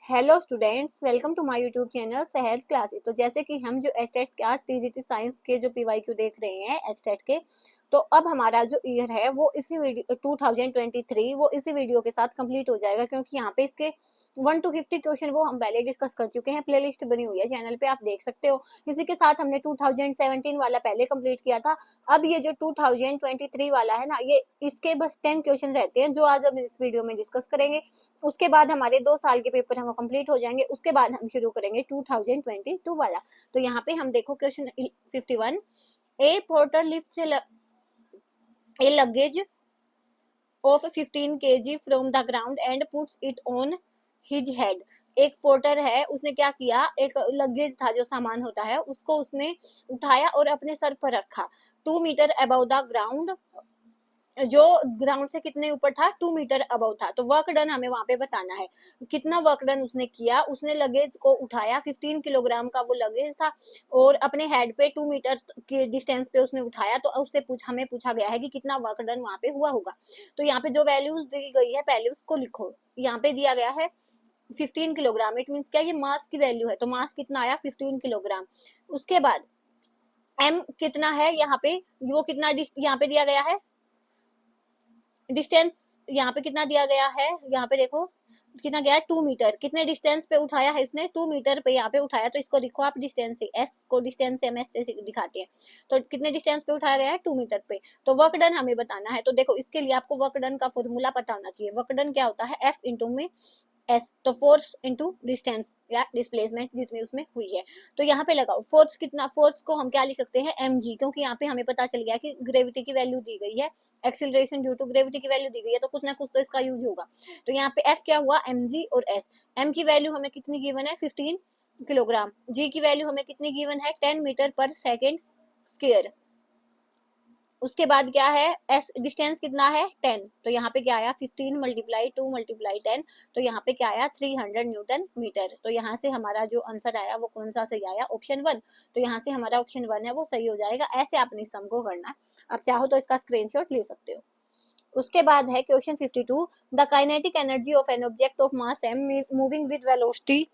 Hello students, welcome to my YouTube channel Sahaj classes. तो जैसे कि हम जो एस्टेट का टीजीटी साइंस के जो पीवाईक्यू देख रहे हैं एस्टेट के, तो अब हमारा जो ईयर है वो इसी वीडियो 2023 वो इसी वीडियो के साथ कंप्लीट हो जाएगा, क्योंकि यहाँ पे इसके 1 to 50 क्वेश्चन वो हम पहले डिस्कस कर चुके हैं। प्लेलिस्ट बनी हुई है चैनल पे, आप देख सकते हो। इसी के साथ हमने 2017 वाला पहले कंप्लीट किया था। अब ये जो 2023 वाला है ना, ये इसके बस 10 क्वेश्चन रहते हैं जो आज हम इस वीडियो में डिस्कस करेंगे। उसके बाद हमारे 2 साल के पेपर हम कंप्लीट हो जाएंगे। उसके बाद हम शुरू करेंगे 2022 वाला। तो यहाँ पे हम देखो question 51, A porter lifts a luggage of 15 kg from the ground and puts it on his head। एक पोर्टर है, उसने क्या किया, एक लगेज था जो सामान होता है उसको उसने उठाया और अपने सर पर रखा 2 मीटर अबव द ग्राउंड। जो ग्राउंड से कितने ऊपर था, 2 मीटर अबव था। तो वर्क डन हमें वहां पे बताना है, कितना वर्क डन उसने किया। उसने लगेज को उठाया, 15 किलोग्राम का वो लगेज था और अपने हेड पे 2 मीटर के डिस्टेंस पे उसने उठाया। तो उससे हमें पूछा गया है कि कितना वर्क डन वहां पे हुआ होगा। तो यहाँ पे जो वैल्यूज दी गई है पहले उसको लिखो। यहाँ पे दिया गया है 15 किलोग्राम, इट मीन्स क्या, ये मास की वैल्यू है। तो मास कितना आया, 15 किलोग्राम। उसके बाद एम कितना है, यहाँ पे वो कितना यहाँ पे दिया गया है डिस्टेंस, यहाँ पे कितना दिया गया है, यहाँ पे देखो कितना गया, 2 मीटर। कितने डिस्टेंस पे उठाया है इसने, 2 मीटर पे यहाँ पे उठाया। तो इसको लिखो आप डिस्टेंस से, एस को डिस्टेंस एम एस से दिखाते हैं। तो कितने डिस्टेंस पे उठाया गया है, 2 मीटर पे। तो वर्क डन हमें बताना है। तो देखो इसके लिए आपको वर्क डन का फॉर्मूला पता होना चाहिए। वर्क डन क्या होता है, एफ इंटू में एस, तो फोर्स इंटू डिस्टेंस या डिस्प्लेसमेंट जितनी उसमें हुई है। तो यहाँ पे लगाओ फोर्स कितना, फोर्स को हम क्या लिख सकते हैं, एम जी, क्योंकि यहाँ पे हमें पता चल गया कि ग्रेविटी की वैल्यू दी गई है, एक्सिलरेशन ड्यू टू ग्रेविटी की वैल्यू दी गई है, तो कुछ ना कुछ तो इसका यूज होगा। तो यहाँ पे एफ क्या हुआ, एम जी और एस। एम की वैल्यू हमें कितनी गिवन है, 15 किलोग्राम। जी की वैल्यू हमें कितनी गिवन है, 10 मीटर पर सेकेंड स्क्वायर। उसके बाद क्या है, एस डिस्टेंस कितना है, 10। तो यहाँ पे क्या आया, 15 मल्टीप्लाई 2 मल्टीप्लाई 10। तो यहाँ पे क्या आया, 300 न्यूटन मीटर। तो यहाँ से हमारा जो आंसर आया वो कौन सा सही आया, ऑप्शन 1। तो यहाँ से हमारा ऑप्शन 1 है वो सही हो जाएगा। ऐसे आपने सम को करना है, आप चाहो तो इसका स्क्रीनशॉट ले सकते हो। उसके बाद है question 52, the kinetic energy of an object of mass m moving with velocity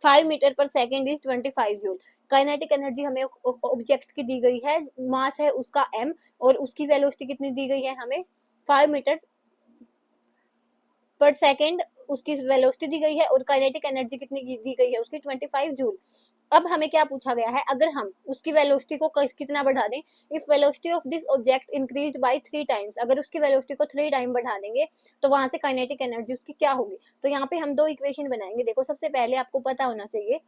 5 metre per second is 25 joule. Kinetic energy हमें ऑब्जेक्ट की दी गई है, मास है उसका m, और उसकी वेलोसिटी कितनी दी गई है हमें, 5 मीटर पर सेकेंड उसकी वेलोसिटी दी गई है, और काइनेटिक एनर्जी कितनी दी गई है उसकी, 25 जूल। अब हमें क्या पूछा गया है, अगर हम उसकी वेलोसिटी को कितना बढ़ा दें, if velocity of this object increased by 3 times, अगर उसकी वेलोसिटी को 3 टाइम बढ़ा देंगे तो वहां से काइनेटिक एनर्जी उसकी क्या होगी। तो यहाँ पे हम 2 इक्वेशन बनाएंगे। देखो सबसे पहले आपको पता होना चाहिए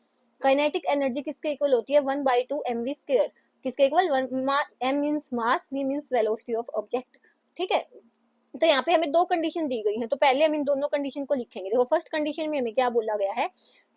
काइनेटिक एनर्जी किसके इक्वल होती है, 1/2 mv स्क्वायर। किसके equal, m means mass, v means velocity of object. ठीक है, तो यहाँ पे हमें 2 कंडीशन दी गई है, तो पहले हम इन दोनों कंडीशन को लिखेंगे। देखो फर्स्ट कंडीशन में हमें क्या बोला गया है,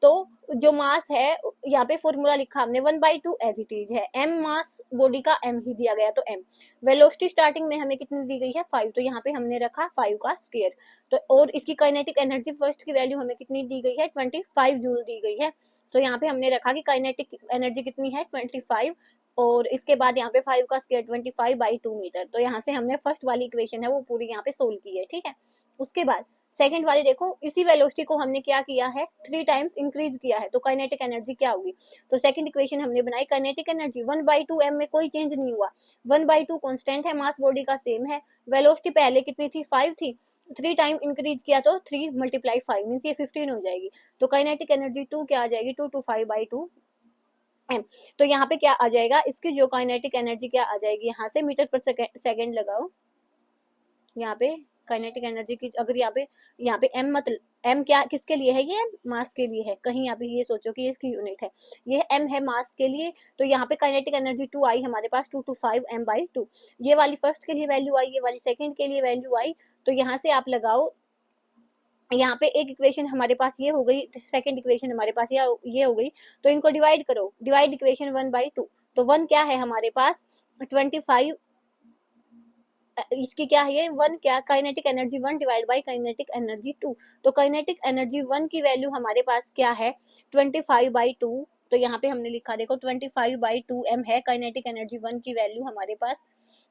तो जो मास है यहाँ पे फॉर्मूला लिखा हमने 1/2 एज इट इज है, m मास बॉडी का m ही दिया गया, तो m। वेलोसिटी स्टार्टिंग में हमें कितनी दी गई है, 5, तो यहाँ पे हमने रखा 5 का स्क्वायर। तो और इसकी काइनेटिक एनर्जी फर्स्ट की वैल्यू हमें कितनी दी गई है, 25 जूल दी गई है। तो यहाँ पे हमने रखा कि काइनेटिक एनर्जी कितनी है, 25, और इसके बाद यहाँ पे 5 का स्क्वायर 25/2 मीटर। तो यहाँ से हमने फर्स्ट वाली इक्वेशन है वो पूरी यहाँ पे सोल्व की है। ठीक है, उसके बाद सेकंड वाली देखो, इसी वेलोसिटी को हमने क्या किया है, 3 टाइम्स इंक्रीज किया है, तो काइनेटिक एनर्जी क्या होगी। तो सेकंड इक्वेशन हमने बनाई, काइनेटिक एनर्जी 1/2 m में कोई चेंज नहीं हुआ, 1/2 कांस्टेंट है, मास बॉडी का सेम है, वेलोसिटी पहले कितनी थी, 5 थी, 3 टाइम इंक्रीज किया तो 3 × 5 मीन्स ये 15 हो जाएगी। तो काइनेटिक एनर्जी 2 क्या आ जाएगी, 2 to 5/2 m। तो यहाँ पे क्या आ जाएगा, इसकी जो काइनेटिक एनर्जी क्या आ जाएगी, यहाँ से मीटर पर सेकेंड लगाओ। यहाँ पे काइनेटिक एनर्जी की अगर यहाँ पे m मतलब m क्या किसके लिए है, ये मास के लिए है। कहीं यहाँ पे ये सोचो कि ये इसकी यूनिट है, ये m है मास के लिए। तो यहाँ पे काइनेटिक एनर्जी 2 आई हमारे पास, 2 to 5 m/2। ये वाली फर्स्ट के लिए वैल्यू आई, ये वाली सेकंड के लिए वैल्यू आई। तो यहाँ से आप लगाओ, यहाँ पे एक इक्वेशन हमारे पास ये हो गई, सेकंड इक्वेशन हमारे पास ये हो गई। तो इनको डिवाइड करो, डिवाइड इक्वेशन 1/2। तो 1 क्या है हमारे पास, 25, इसकी क्या है 1, क्या kinetic energy 1 divide by kinetic energy 2। तो काइनेटिक एनर्जी 1 की वैल्यू हमारे पास क्या है, 25/2। तो यहाँ पे हमने लिखा देखो 25/2 m है काइनेटिक एनर्जी 1 की वैल्यू हमारे पास।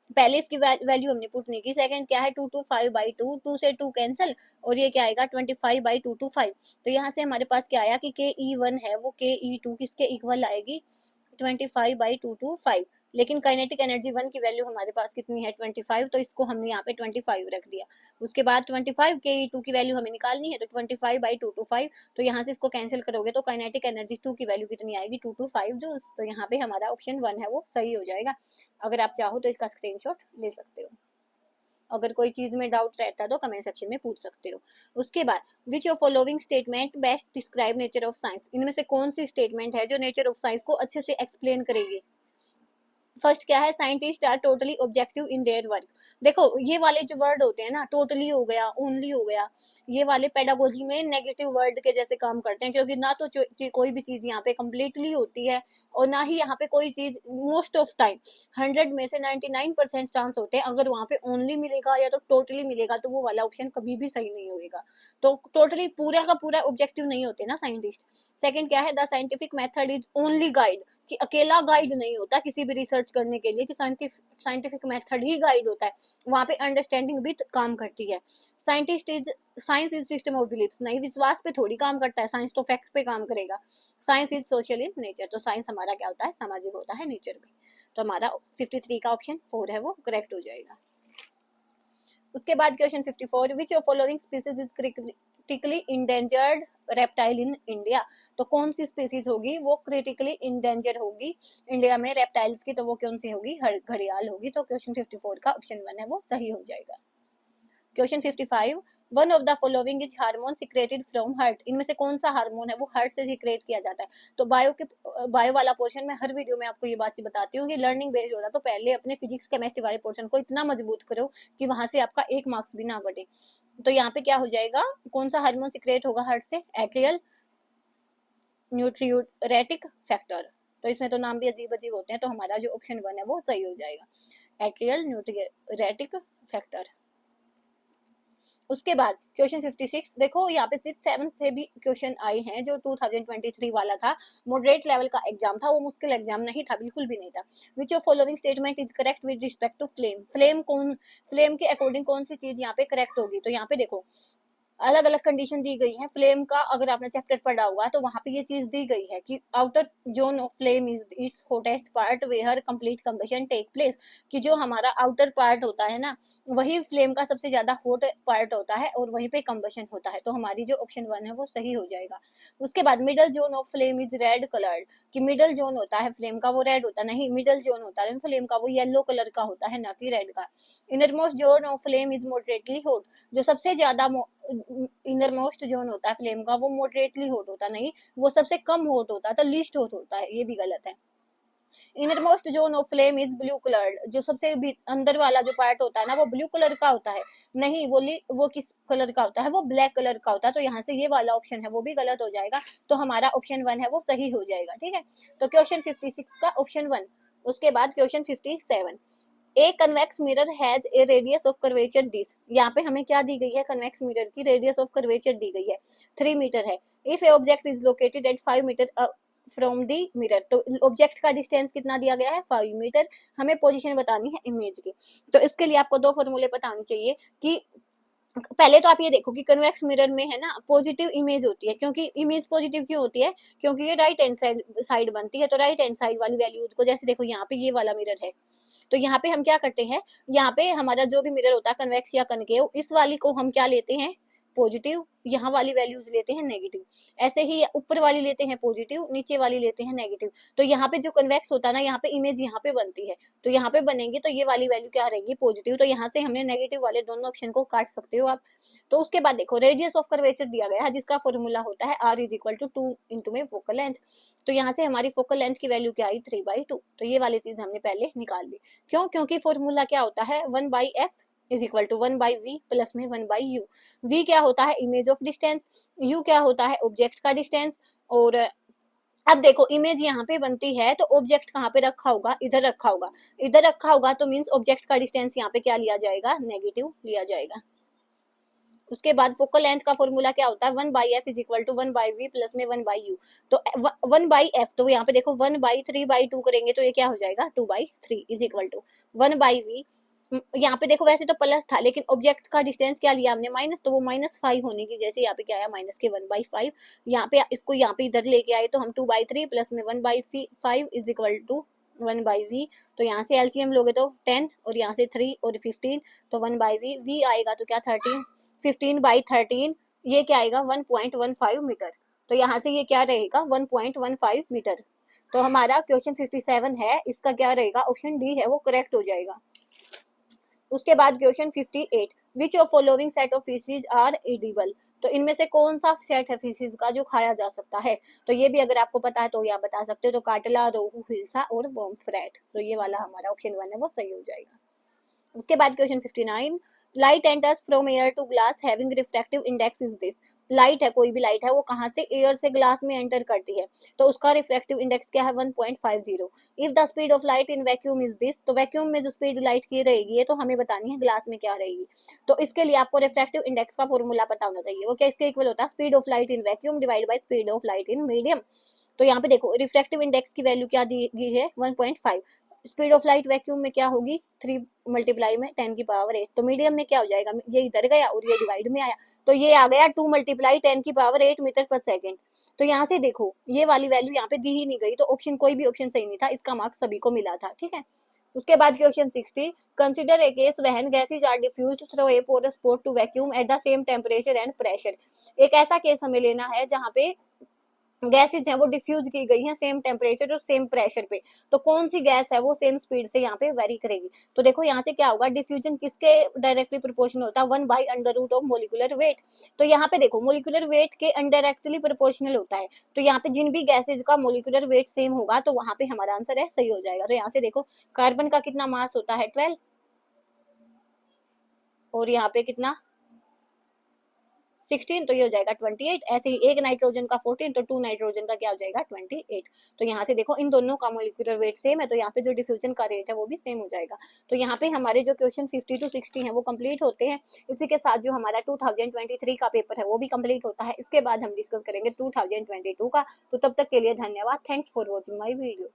पहले इसकी वैल्यू हमने पुट नहीं की। सेकंड क्या है 225/2, 2 से 2 कैंसिल, और ये क्या आएगा 25/225। तो यहाँ से हमारे पास क्या आया कि KE1 है वो KE2 किसके इक्वल आएगी 25/225। लेकिन काइनेटिक एनर्जी 1 की वैल्यू हमारे पास कितनी है 25, तो इसको हमने यहाँ पे 25 रख दिया। उसके बाद 25 KE2 की वैल्यू हमें निकालनी है, तो 25/225, तो यहाँ से इसको कैंसिल करोगे तो काइनेटिक एनर्जी 2 की वैल्यू कितनी आएगी 225 जूल्स। तो यहाँ पे हमारा ऑप्शन 1 है वो सही हो जाएगा। अगर आप चाहो तो इसका स्क्रीनशॉट ले सकते हो। अगर कोई चीज में डाउट रहता है तो कमेंट सेक्शन में पूछ सकते हो। उसके बाद विच of following statement best describe nature of science, इनमें से कौन सी स्टेटमेंट है जो नेचर ऑफ साइंस को अच्छे से एक्सप्लेन करेगी। फर्स्ट क्या है scientist are totally objective in their work. देखो ये वाले जो वर्ड होते हैं ना, टोटली हो गया, ओनली हो गया, ये वाले पेडागोजी में नेगेटिव वर्ड के जैसे काम करते हैं, क्योंकि ना तो कोई भी चीज यहाँ पे कम्प्लीटली होती है और ना ही यहाँ पे कोई चीज मोस्ट ऑफ टाइम 100 में से 99% चांस होते हैं अगर वहाँ पे ओनली मिलेगा या तो टोटली मिलेगा तो वो वाला ऑप्शन कभी भी सही नहीं होगा। तो टोटली पूरा का पूरा ऑब्जेक्टिव नहीं होते ना साइंटिस्ट। सेकंड क्या है the scientific method is only guide, कि अकेला गाइड नहीं होता किसी भी रिसर्च करने के लिए, कि साइंटिफिक मेथड ही गाइड होता है, वहां पे अंडरस्टैंडिंग भी काम करती है। Science is system of beliefs, नहीं विश्वास पे थोड़ी काम करता है, साइंस तो फैक्ट पे काम करेगा। Science is social in nature, तो साइंस हमारा क्या होता है सामाजिक होता है नेचर में। तो हमारा 53 का ऑप्शन 4 है वो करेक्ट हो जाएगा। उसके बाद question 54 which of following species is critically endangered reptile in India, तो कौन सी स्पीसीज होगी वो क्रिटिकली इंडेंजर होगी इंडिया में रेप्टाइल्स की, तो वो कौन सी होगी घड़ियाल होगी। तो क्वेश्चन 54 का ऑप्शन 1 है वो सही हो जाएगा। Question 55 one of the following is hormone secreted from heart, इनमें से कौन सा हार्मोन है वो हार्ट से सिक्रेट किया जाता है। तो बायो वाला पोर्शन में हर वीडियो में आपको ये बात बताती हूँ कि लर्निंग बेस्ड होता है, तो पहले अपने फिजिक्स केमिस्ट्री वाले पोर्शन को इतना मजबूत करो कि वहां से आपका एक मार्क्स भी ना घटे। तो यहाँ पे क्या हो जाएगा कौन सा हार्मोन सिक्रेट होगा हार्ट से, एट्रियल न्यूट्रियोरेटिक फैक्टर। तो इसमें तो नाम भी अजीब अजीब होते हैं, तो हमारा जो ऑप्शन 1 है वो सही हो जाएगा एट्रियल न्यूट्रियोरेटिक फैक्टर। उसके बाद क्वेश्चन 56 देखो यहाँ पे 6, 7 से भी क्वेश्चन आए हैं जो 2023 वाला था, मॉडरेट लेवल का एग्जाम था, वो मुश्किल एग्जाम नहीं था, बिल्कुल भी नहीं था। Which of following statement is correct with respect to flame, flame के अकॉर्डिंग कौन सी चीज यहाँ पे करेक्ट होगी। तो यहाँ पे देखो अलग अलग कंडीशन दी गई है फ्लेम का, अगर आपने चैप्टर पढ़ा हुआ है तो वहां पे ये चीज दी गई है कि outer zone of flame is its hottest part where complete combustion take place, कि जो हमारा आउटर पार्ट होता है ना वही फ्लेम का सबसे ज्यादा हॉट पार्ट होता है और वहीं पे कंबशन होता है। तो हमारी जो ऑप्शन 1 है वो सही हो जाएगा। उसके बाद middle zone of flame is red coloured, कि मिडल जोन होता है फ्लेम का वो रेड होता नहीं, मिडल जोन होता है फ्लेम का वो येलो कलर का होता है ना कि रेड का। Innermost zone of flame is moderately hot, जो सबसे ज्यादा इनर मोस्ट जोन होता है फ्लेम का वो मॉडरेटली हॉट होता नहीं, वो सबसे कम हॉट होता है, तो लीस्ट हॉट होता है, ये भी गलत है। Inner most zone of flame is blue colour, जो सबसे अंदर वाला जो पार्ट होता है ना वो ब्लू कलर का होता है नहीं, वो किस कलर का होता है वो ब्लैक कलर का होता है। तो यहाँ से ये वाला ऑप्शन है वो भी गलत हो जाएगा, तो हमारा ऑप्शन 1 है वो सही हो जाएगा। ठीक है, तो क्वेश्चन 56 का ऑप्शन 1। उसके बाद question 57 a convex mirror has a radius of curvature this, यहाँ पे हमें क्या दी गई है कन्वेक्स मिरर की रेडियस ऑफ कर्वेचर दी गई है 3 मीटर है। If a object is located at 5 metre from the mirror, तो ऑब्जेक्ट का डिस्टेंस कितना दिया गया है 5 मीटर, हमें पोजीशन बतानी है इमेज की। तो इसके लिए आपको 2 फॉर्मूले पता होने चाहिए कि पहले तो आप ये देखो कि कन्वेक्स मिरर में है ना पॉजिटिव इमेज होती है, क्योंकि इमेज पॉजिटिव क्यों होती है क्योंकि ये राइट हैंड साइड बनती है, तो राइट हैंड साइड वाली वैल्यूज को जैसे देखो यहाँ पे ये वाला मिरर है, तो यहाँ पे हम क्या करते हैं यहाँ पे हमारा जो भी मिरर होता है कन्वेक्स या कनकेव, इस वाली को हम क्या लेते हैं पॉजिटिव, यहाँ वाली वैल्यूज लेते हैं नेगेटिव, ऐसे ही ऊपर वाली लेते हैं पॉजिटिव नीचे वाली लेते हैं नेगेटिव। तो यहाँ पे जो कन्वेक्स होता है ना यहाँ पे इमेज यहाँ पे बनती है, तो यहाँ पे बनेंगे तो ये वाली वैल्यू क्या रहेगी पॉजिटिव, तो यहाँ से हमने नेगेटिव वाले दोनों ऑप्शन को काट सकते हो आप। तो उसके बाद देखो रेडियस ऑफ कर्वेचर दिया गया है जिसका फॉर्मूला होता है r is equal to 2 into में फोकल लेंथ, तो यहाँ से हमारी फोकल लेंथ की वैल्यू क्या आई 3/2, तो ये वाली चीज हमने पहले निकाल दी। क्यों, क्योंकि फॉर्मूला क्या होता है 1/f is equal to 1/v plus में 1/u। v क्या होता है इमेज ऑफ डिस्टेंस, u क्या होता है ऑब्जेक्ट का डिस्टेंस। और अब देखो इमेज यहाँ पे बनती है तो ऑब्जेक्ट कहाँ पे रखा होगा इधर रखा होगा, इधर रखा होगा तो मीन्स ऑब्जेक्ट का डिस्टेंस यहाँ पे क्या लिया जाएगा नेगेटिव लिया जाएगा। उसके बाद फोकल लेंथ का फॉर्मूला क्या होता है 1/f is equal to 1/v plus में 1/u, तो 1/f तो यहाँ पे देखो 1/3/2 करेंगे तो ये क्या हो जाएगा 2/3 इज इक्वल टू 1/v यहाँ पे देखो वैसे तो प्लस था, लेकिन ऑब्जेक्ट का डिस्टेंस क्या लिया हमने माइनस, तो वो -5 होने की जैसे यहाँ पे क्या आया माइनस के 1/5। यहाँ पे इसको यहाँ पे इधर लेके आए तो हम 2/3 प्लस में 1/5 इज इक्वल टू 1/v। तो यहाँ से एलसीएम लोगे तो 10 और यहाँ से 3 और 15, तो 1/v, v आएगा तो क्या 13, 15/13, ये क्या आएगा 1.15 मीटर। तो यहाँ से ये क्या रहेगा 1.15 मीटर। तो हमारा क्वेश्चन 57 है, इसका क्या रहेगा ऑप्शन डी है वो करेक्ट हो जाएगा। उसके बाद question 58, which of following set of fishes are edible. तो इनमें से कौन सा सेट है फिशेज का जो खाया जा सकता है। तो ये भी अगर आपको पता है तो आप बता सकते हो, तो काटला, रोहू, हिल्सा और पॉम्फ्रेट। तो ये वाला हमारा ऑप्शन 1 है वो सही हो जाएगा। उसके बाद question 59, light enters from air to glass having refractive index is this. Light है, कोई भी लाइट है, वो कहाँ से एयर से ग्लास में एंटर करती है, तो उसका रिफ्रैक्टिव इंडेक्स क्या है 1.50। If the speed of light in vacuum is this, तो वैक्यूम में जो स्पीड लाइट की रहेगी ये तो हमें बतानी है ग्लास में क्या रहेगी। तो इसके लिए आपको रिफ्रैक्टिव इंडेक्स का फॉर्मूला पता होना चाहिए, वो क्या इसके इक्वल होता है speed of light in vacuum divide by speed of light in medium. तो यहाँ पे देखो रिफ्रैक्टिव इंडेक्स की वैल्यू क्या दी गई है 1.5, स्पीड ऑफ लाइट वैक्यूम में क्या होगी 3 मल्टीप्लाई में 10⁸, तो मीडियम में क्या हो जाएगा, ये इधर गया और ये डिवाइड में आया, तो ये आ गया 2 मल्टीप्लाई 10⁸ मीटर पर सेकेंड। तो यहाँ से देखो ये वाली वैल्यू यहाँ पे दी ही नहीं गई, तो ऑप्शन कोई भी ऑप्शन सही नहीं था, इसका मार्क्स सभी को मिला था, ठीक है। उसके बाद question 60, consider a case when gases are diffused through a porous spot to vacuum at the same temperature and pressure. एक ऐसा केस हमें लेना है जहाँ पे गैसेज हैं वो डिफ्यूज की गई हैं सेम टेम्परेचर और सेम प्रेशर पे, तो कौन सी गैस है वो सेम स्पीड से यहाँ पे वेरी करेगी। तो देखो यहाँ से क्या होगा, डिफ्यूजन किसके डायरेक्टली प्रोपोर्शनल होता है 1/√ऑफ मोलिकुलर वेट। तो यहाँ पे देखो मोलिकुलर वेट के इनडायरेक्टली प्रोपोर्शनल होता है, तो यहाँ पे जिन भी गैसेज का मोलिकुलर वेट सेम होगा तो वहां पे हमारा आंसर है सही हो जाएगा। तो यहाँ से देखो कार्बन का कितना मास होता है 12, और यहाँ पे कितना 16, तो ये हो जाएगा 28। ऐसे ही एक नाइट्रोजन का 14, तो 2 नाइट्रोजन का क्या हो जाएगा 28। तो यहाँ से देखो इन दोनों का मोलिकुलर वेट सेम है, तो यहाँ पे जो डिफ्यूजन का रेट है वो भी सेम हो जाएगा। तो यहाँ पे हमारे जो क्वेश्चन 50 to 60 हैं वो कंप्लीट होते हैं। इसी के साथ जो हमारा 2023 का पेपर है वो भी कंप्लीट होता है। इसके बाद हम डिस्कस करेंगे 2022 का। तो तब तक के लिए धन्यवाद। Thanks for watching my video.